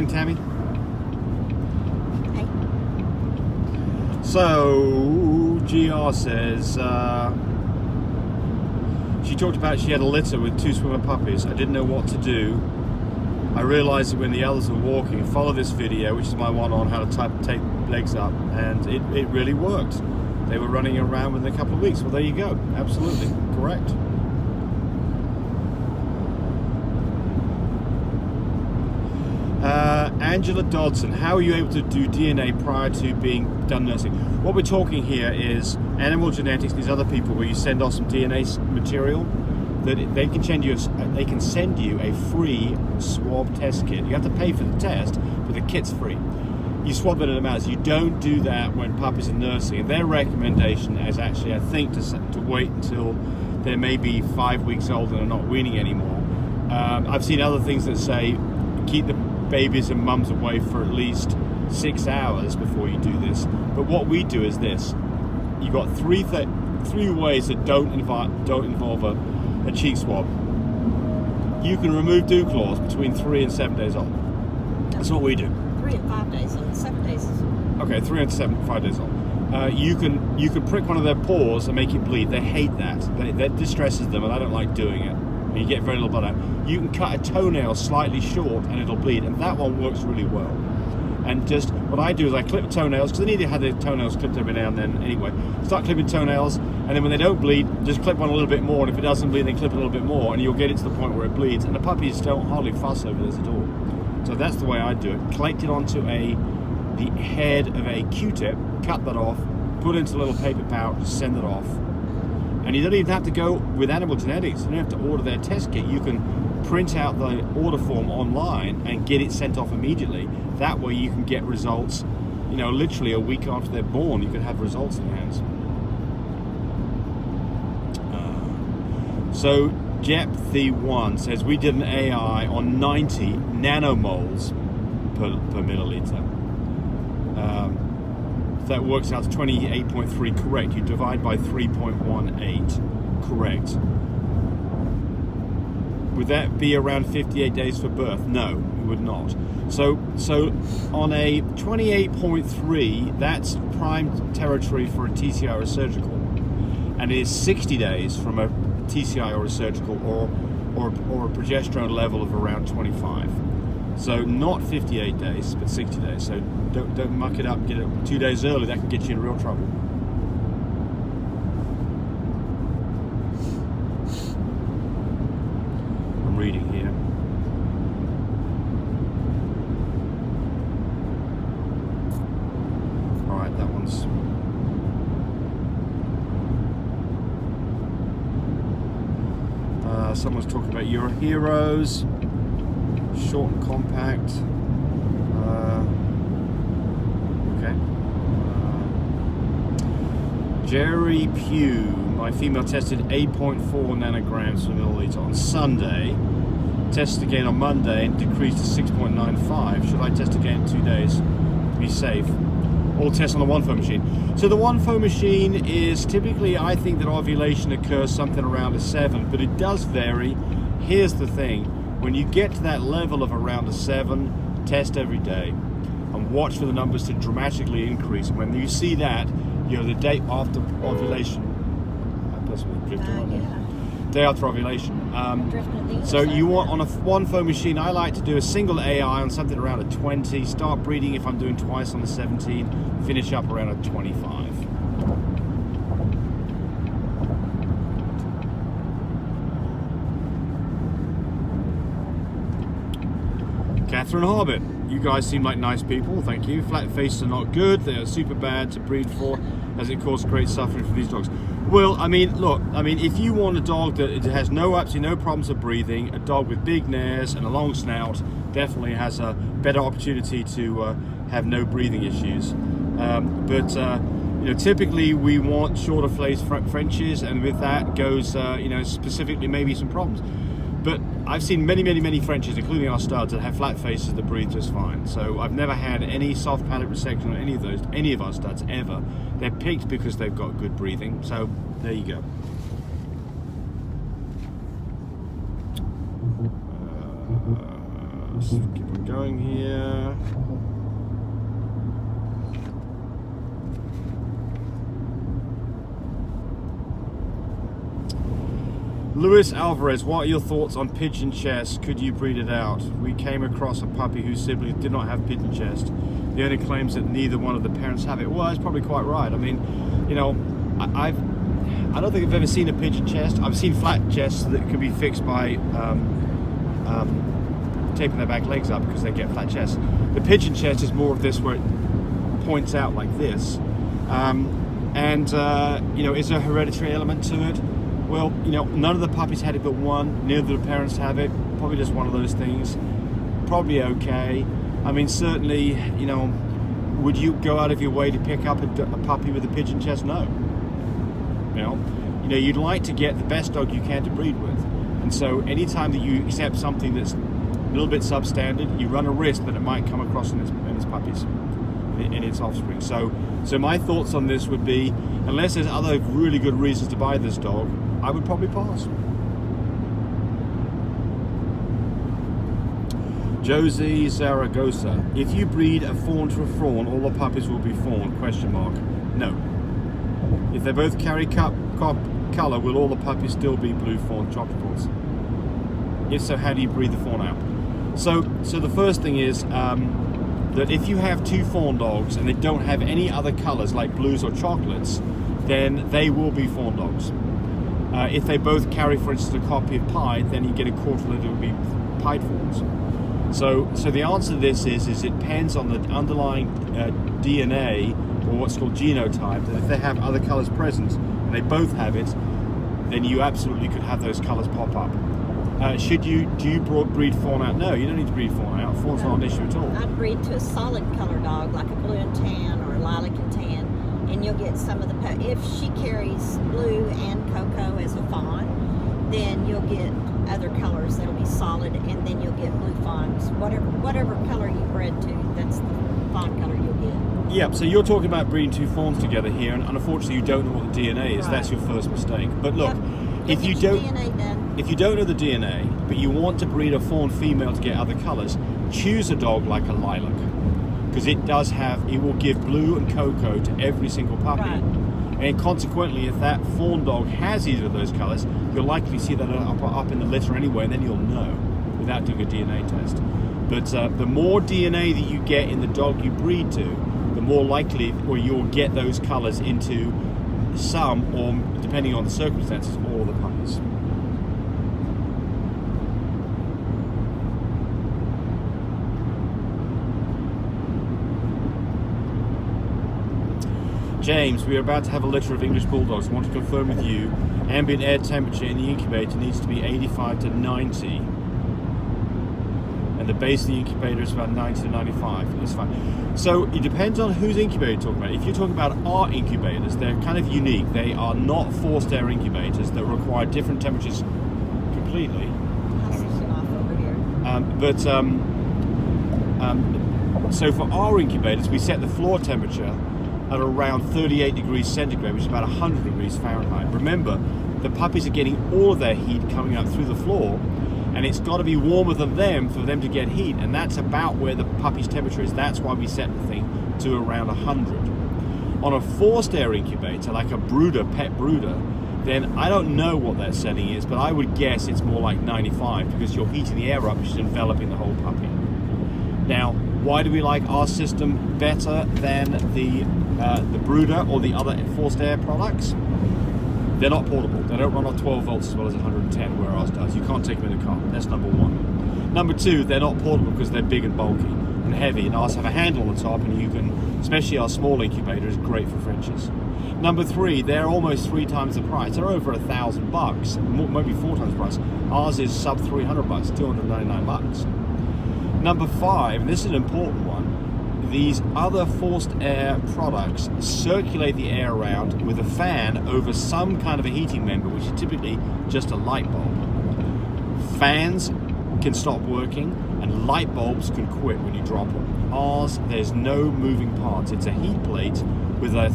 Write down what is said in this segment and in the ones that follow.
Morning, Tammy. Hey. So, GR says, she talked about she had a litter with 2 swimmer puppies. I didn't know what to do. I realized that when the others were walking, follow this video, which is my one on how to take legs up, and it really worked. They were running around within a couple of weeks. Well, there you go. Absolutely correct. Angela Dodson, how are you able to do DNA prior to being done nursing? What we're talking here is animal genetics, these other people where you send off some DNA material, that they can send you a free swab test kit. You have to pay for the test, but the kit's free. You swab it in a mouse. You don't do that when puppies are nursing. And their recommendation is actually, I think, to wait until they're maybe 5 weeks old and are not weaning anymore. I've seen other things that say keep the babies and mums away for at least 6 hours before you do this. But what we do is this: you've got three ways that don't involve a cheek swab. You can remove dew claws between 3 and 7 days old. That's what we do. 3 and 5 days old. 7 days. Okay, 3 and 5 days old. You can prick one of their paws and make it bleed. They hate that. That distresses them, and I don't like doing it. And you get very little blood out. You can cut a toenail slightly short, and it'll bleed. And that one works really well. And just what I do is I clip the toenails, because they need to have their toenails clipped every now and then anyway. Start clipping toenails, and then when they don't bleed, just clip one a little bit more, and if it doesn't bleed, then clip it a little bit more, and you'll get it to the point where it bleeds. And the puppies don't hardly fuss over this at all. So that's the way I do it. Collect it onto the head of a Q-tip, cut that off, put it into a little paper pouch, send it off. And you don't even have to go with animal genetics. You don't have to order their test kit. You can print out the order form online and get it sent off immediately. That way you can get results, literally a week after they're born, you can have results in your hands. So Jep1 says, we did an AI on 90 nanomoles per milliliter. That works out to 28.3, correct. You divide by 3.18, correct. Would that be around 58 days for birth? No, it would not. So on a 28.3, that's prime territory for a TCI or a surgical, and it is 60 days from a TCI or a surgical or a progesterone level of around 25. So not 58 days, but 60 days. So don't muck it up. Get it 2 days early. That can get you in real trouble. I'm reading here. All right, that one's. Someone's talking about your heroes. Short and compact. Okay. Jerry Pugh. My female tested 8.4 nanograms per milliliter on Sunday. Tested again on Monday and decreased to 6.95. Should I test again in 2 days? Be safe. All tests on the one-foam machine. So the one-foam machine is typically, I think that ovulation occurs something around a 7, but it does vary. Here's the thing. When you get to that level of around a 7, test every day and watch for the numbers to dramatically increase. When you see that, the day after ovulation. Day after ovulation. So you want on a one-foam machine, I like to do a single AI on something around a 20, start breeding if I'm doing twice on the 17, finish up around a 25. Catherine Harbit, you guys seem like nice people, thank you. Flat faces are not good, they are super bad to breed for, as it causes great suffering for these dogs. Well, look, if you want a dog that has absolutely no problems of breathing, a dog with big nares and a long snout definitely has a better opportunity to have no breathing issues. Typically we want shorter faced Frenchies, and with that goes, specifically maybe some problems. But I've seen many Frenchies, including our studs, that have flat faces that breathe just fine. So I've never had any soft palate resection on any of our studs ever. They're picked because they've got good breathing. So there you go. Let's keep on going here. Luis Alvarez, what are your thoughts on pigeon chest? Could you breed it out? We came across a puppy whose siblings did not have pigeon chest. The owner claims that neither one of the parents have it. Well, it's probably quite right. I mean, you know, I don't think I've ever seen a pigeon chest. I've seen flat chests that can be fixed by taping their back legs up because they get flat chests. The pigeon chest is more of this where it points out like this. You know, is there a hereditary element to it? Well, you know, none of the puppies had it but one. Neither of the parents have it. Probably just one of those things. Probably okay. I mean, certainly, you know, would you go out of your way to pick up a puppy with a pigeon chest? No. You know, you'd like to get the best dog you can to breed with. And so anytime that you accept something that's a little bit substandard, you run a risk that it might come across in its puppies, in its offspring. So my thoughts on this would be, unless there's other really good reasons to buy this dog, I would probably pass. Josie Zaragoza, if you breed a fawn to a fawn, all the puppies will be fawn? Question mark. No. If they both carry colour, will all the puppies still be blue fawn chocolate fawns? If so, how do you breed the fawn out? So the first thing is that if you have two fawn dogs and they don't have any other colours like blues or chocolates, then they will be fawn dogs. If they both carry, for instance, a copy of pied, then you get a quarter that it will be pied fawns. So the answer to this is it depends on the underlying DNA, or what's called genotype. And if they have other colours present and they both have it, then you absolutely could have those colours pop up. Do you breed fawn out? No, you don't need to breed fawn out. Fawn's not an issue at all. I'd breed to a solid color dog, like a blue and tan or a lilac and tan, and you'll get some of the. If she carries blue and cocoa as a fawn, then you'll get other colors that'll be solid, and then you'll get blue fawns. Whatever color you bred to, that's the fawn color you'll get. Yeah, so you're talking about breeding two fawns together here, and unfortunately you don't know what the DNA is. Right. That's your first mistake. But look, if you don't know the DNA, but you want to breed a fawn female to get other colours, choose a dog like a lilac, because it will give blue and cocoa to every single puppy. Right. And consequently, if that fawn dog has either of those colours, you'll likely see that up in the litter anyway, and then you'll know without doing a DNA test. But the more DNA that you get in the dog you breed to, the more likely you'll get those colours into some, or depending on the circumstances, all of the puppies. James, we are about to have a litter of English Bulldogs. I want to confirm with you, ambient air temperature in the incubator needs to be 85 to 90. And the base of the incubator is about 90 to 95. It's fine. So it depends on whose incubator you're talking about. If you're talking about our incubators, they're kind of unique. They are not forced air incubators that require different temperatures completely. I'll set you off over here. So for our incubators, we set the floor temperature at around 38 degrees centigrade, which is about 100 degrees Fahrenheit. Remember, the puppies are getting all of their heat coming up through the floor, and it's got to be warmer than them for them to get heat, and that's about where the puppy's temperature is. That's why we set the thing to around 100. On a forced air incubator, like a brooder, pet brooder, then I don't know what that setting is, but I would guess it's more like 95, because you're heating the air up, which is enveloping the whole puppy. Now, why do we like our system better than the brooder or the other forced air products? They're not portable. They don't run on 12 volts as well as 110, where ours does. You can't take them in the car. That's number one. Number two, they're not portable because they're big and bulky and heavy, and ours have a handle on the top, and you can, especially our small incubator, is great for Frenchies. Number three, they're almost 3 times the price. They're over $1,000, maybe 4 times the price. Ours is sub $300, $299. Number five, and this is an important one, these other forced air products circulate the air around with a fan over some kind of a heating member, which is typically just a light bulb. Fans can stop working, and light bulbs can quit when you drop them. Ours, there's no moving parts. It's a heat plate with a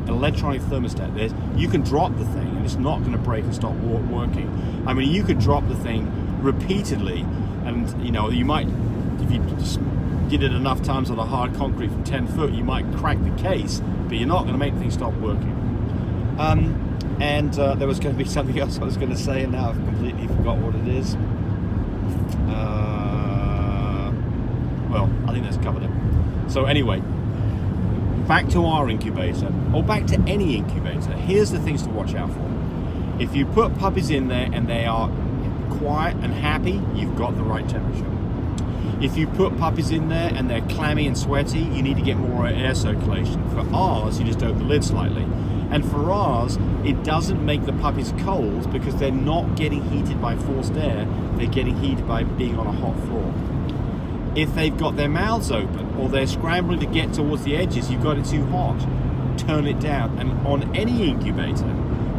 electronic thermostat. You can drop the thing, and it's not going to break and stop working. I mean, you could drop the thing repeatedly, And you know, you might, if you just did it enough times on a hard concrete from 10 foot, you might crack the case, but you're not going to make things stop working. There was going to be something else I was going to say, and now I've completely forgot what it is. Well, I think that's covered it. So anyway, back to our incubator, or back to any incubator. Here's the things to watch out for. If you put puppies in there and they are quiet and happy, you've got the right temperature. If you put puppies in there and they're clammy and sweaty, you need to get more air circulation. For ours, you just open the lid slightly. And for ours, it doesn't make the puppies cold because they're not getting heated by forced air, they're getting heated by being on a hot floor. If they've got their mouths open or they're scrambling to get towards the edges, you've got it too hot, turn it down. And on any incubator,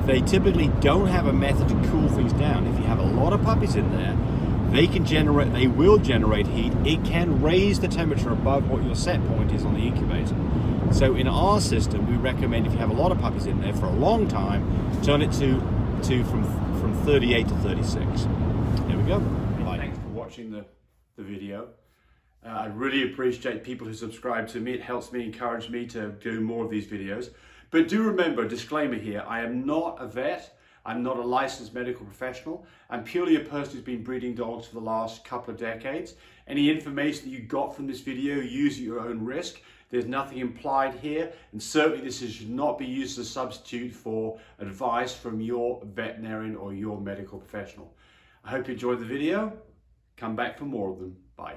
they typically don't have a method to cool things down. If you have a lot of puppies in there, they will generate heat. It can raise the temperature above what your set point is on the incubator. So in our system, we recommend if you have a lot of puppies in there for a long time, turn it to from 38 to 36. There we go. Thanks for watching the video. I really appreciate people who subscribe to me. It helps me, encourage me to do more of these videos. But do remember, disclaimer here, I am not a vet. I'm not a licensed medical professional. I'm purely a person who's been breeding dogs for the last couple of decades. Any information that you got from this video, use at your own risk. There's nothing implied here, and certainly this should not be used as a substitute for advice from your veterinarian or your medical professional. I hope you enjoyed the video. Come back for more of them. Bye.